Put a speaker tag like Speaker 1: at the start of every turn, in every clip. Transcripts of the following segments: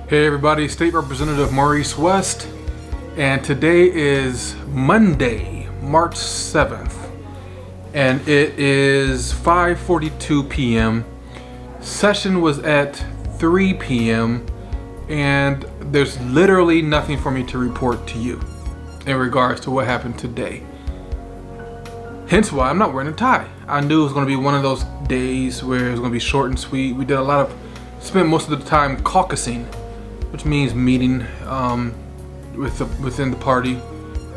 Speaker 1: Hey everybody, State Representative Maurice West, and today is Monday, March 7th, and it is 5:42 p.m. Session was at 3 p.m., and there's literally nothing for me to report to you in regards to what happened today. Hence why I'm not wearing a tie. I knew it was going to be one of those days where it was going to be short and sweet. We did spent most of the time caucusing, which means meeting within the party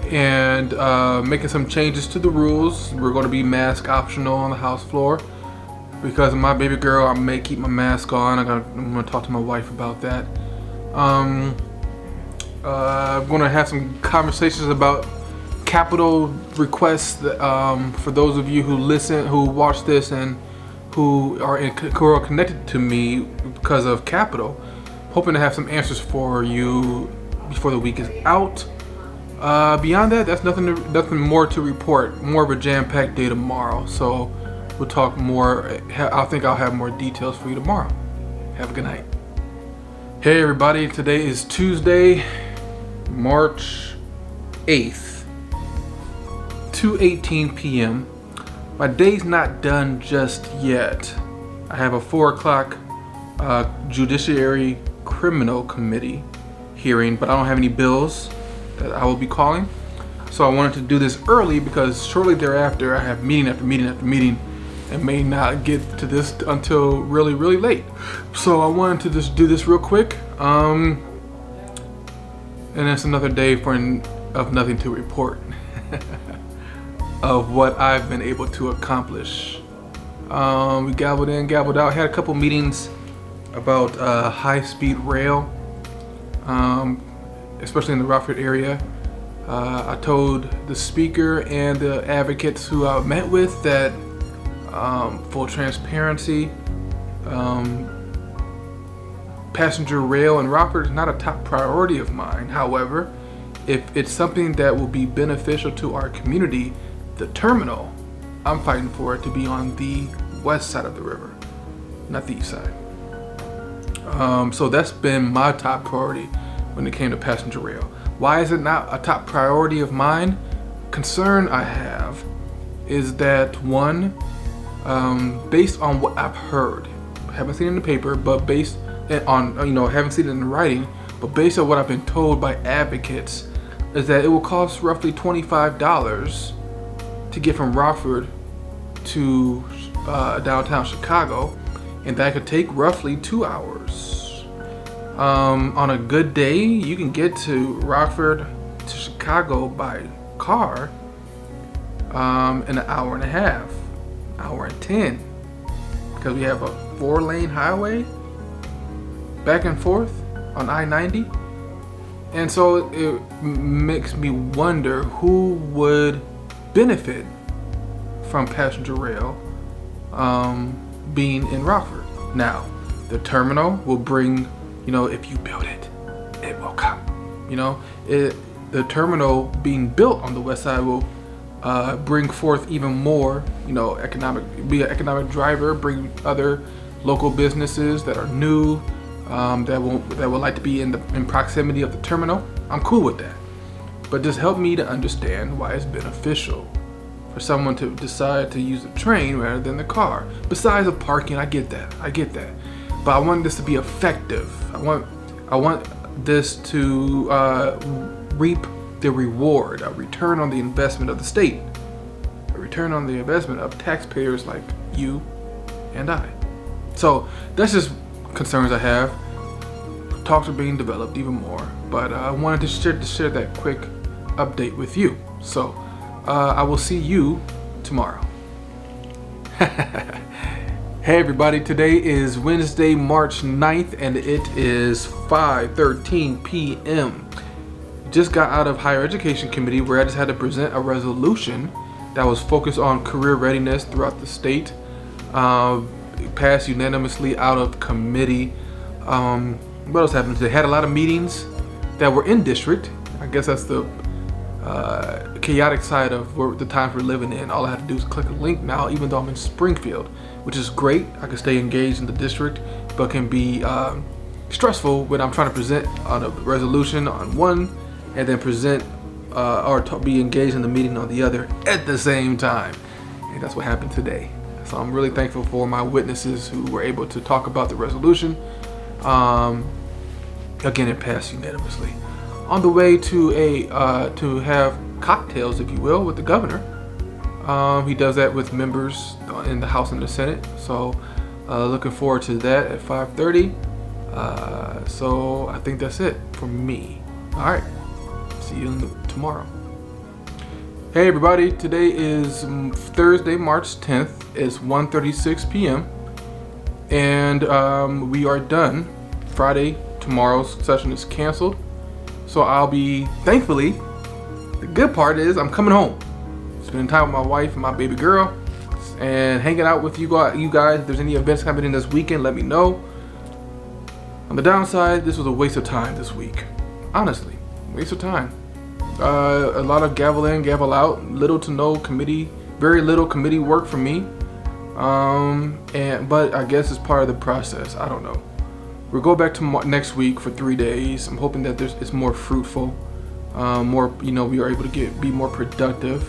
Speaker 1: and making some changes to the rules. We're going to be mask optional on the House floor. Because of my baby girl, I may keep my mask on. I'm going to talk to my wife about that. I'm going to have some conversations about capital requests for those of you who watch this and who are connected to me because of capital. Hoping to have some answers for you before the week is out. Beyond that, that's nothing more to report. More of a jam-packed day tomorrow. So we'll talk more. I think I'll have more details for you tomorrow. Have a good night. Hey everybody, today is Tuesday, March 8th, 2:18 p.m. My day's not done just yet. I have a 4 o'clock Judiciary Criminal Committee hearing, but I don't have any bills that I will be calling. So I wanted to do this early because shortly thereafter I have meeting after meeting after meeting and may not get to this until really, really late. So I wanted to just do this real quick. And it's another day of nothing to report of what I've been able to accomplish. We gabbled in, gabbled out, had a couple meetings about high-speed rail, especially in the Rockford area. I told the speaker and the advocates who I met with that full transparency, passenger rail in Rockford is not a top priority of mine. However, if it's something that will be beneficial to our community, the terminal, I'm fighting for it to be on the west side of the river, not the east side. So that's been my top priority when it came to passenger rail. Why is it not a top priority of mine? Concern I have is that one, based on what I've heard, haven't seen it in the paper, but based on, haven't seen it in writing, but based on what I've been told by advocates, is that it will cost roughly $25 to get from Rockford to downtown Chicago, and that could take roughly 2 hours. On a good day, you can get to Rockford to Chicago by car in an hour and a half, hour and 10, because we have a 4-lane highway back and forth on I-90. And so it makes me wonder who would benefit from passenger rail being in Rockford. Now, the terminal will bring, if you build it, it will come. The terminal being built on the west side will bring forth even more, be an economic driver, bring other local businesses that are new, that would like to be in proximity of the terminal. I'm cool with that. But just help me to understand why it's beneficial for someone to decide to use the train rather than the car. Besides the parking, I get that. But I want this to be effective. I want this to reap the reward, a return on the investment of the state, a return on the investment of taxpayers like you and I. So that's just concerns I have. Talks are being developed even more, but I wanted to share that quick update with you. So I will see you tomorrow. Hey everybody, today is Wednesday, March 9th, and it is 5:13 p.m. Just got out of Higher Education Committee, where I just had to present a resolution that was focused on career readiness throughout the state. Passed unanimously out of committee. What else happened today? Had a lot of meetings that were in district. I guess that's the chaotic side of the times we're living in. All I have to do is click a link now, even though I'm in Springfield, which is great. I can stay engaged in the district, but can be stressful when I'm trying to present on a resolution on one and then present be engaged in the meeting on the other at the same time. And that's what happened today. So I'm really thankful for my witnesses who were able to talk about the resolution. Again, it passed unanimously. On the way to have cocktails, if you will, with the governor. He does that with members in the House and the Senate. So looking forward to that at 5:30. So I think that's it for me. All right. See you tomorrow. Hey everybody, today is Thursday, March 10th. It's 1:36 p.m. and we are done. Friday, tomorrow's session is canceled. So I'll be, thankfully, the good part is I'm coming home. Spending time with my wife and my baby girl and hanging out with you guys. If there's any events happening this weekend, let me know. On the downside, this was a waste of time this week. Honestly, waste of time. A lot of gavel in, gavel out, little to no committee, very little committee work for me. But I guess it's part of the process. I don't know. We'll go back to next week for 3 days. I'm hoping that it's more fruitful, we are able to be more productive,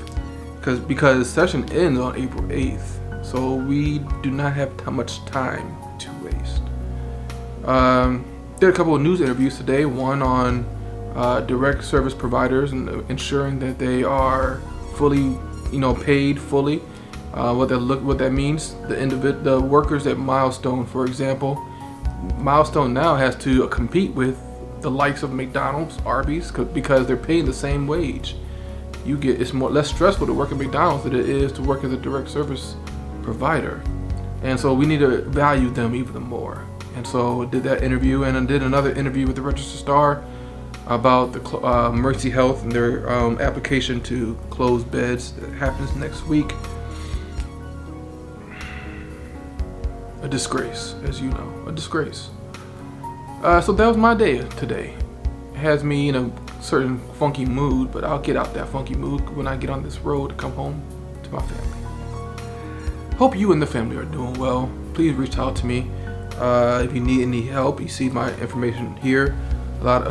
Speaker 1: because session ends on April 8th, so we do not have much time to waste. Did a couple of news interviews today. One on direct service providers and ensuring that they are fully, paid fully. What that means. The workers at Milestone, for example. Milestone now has to compete with the likes of McDonald's, Arby's, because they're paying the same wage. It's less stressful to work at McDonald's than it is to work as a direct service provider, and so we need to value them even more. And so I did that interview, and I did another interview with the Register Star about the Mercy Health and their application to close beds that happens next week. A disgrace, as you know, a disgrace. So that was my day today. It has me in a certain funky mood, but I'll get out that funky mood when I get on this road to come home to my family. Hope you and the family are doing well. Please reach out to me if you need any help. You see my information here.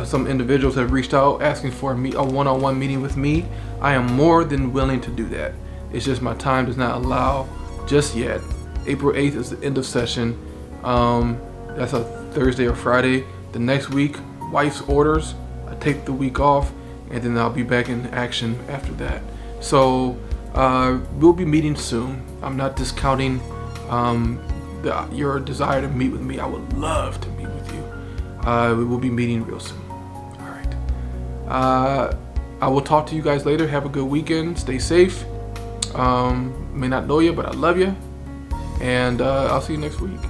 Speaker 1: Some individuals have reached out asking for a one-on-one meeting with me. I am more than willing to do that. It's just my time does not allow just yet. April 8th is the end of session. That's a Thursday or Friday. The next week, wife's orders. I take the week off, and then I'll be back in action after that. So we'll be meeting soon. I'm not discounting your desire to meet with me. I would love to meet with you. We will be meeting real soon. All right. I will talk to you guys later. Have a good weekend. Stay safe. May not know you, but I love you. And I'll see you next week.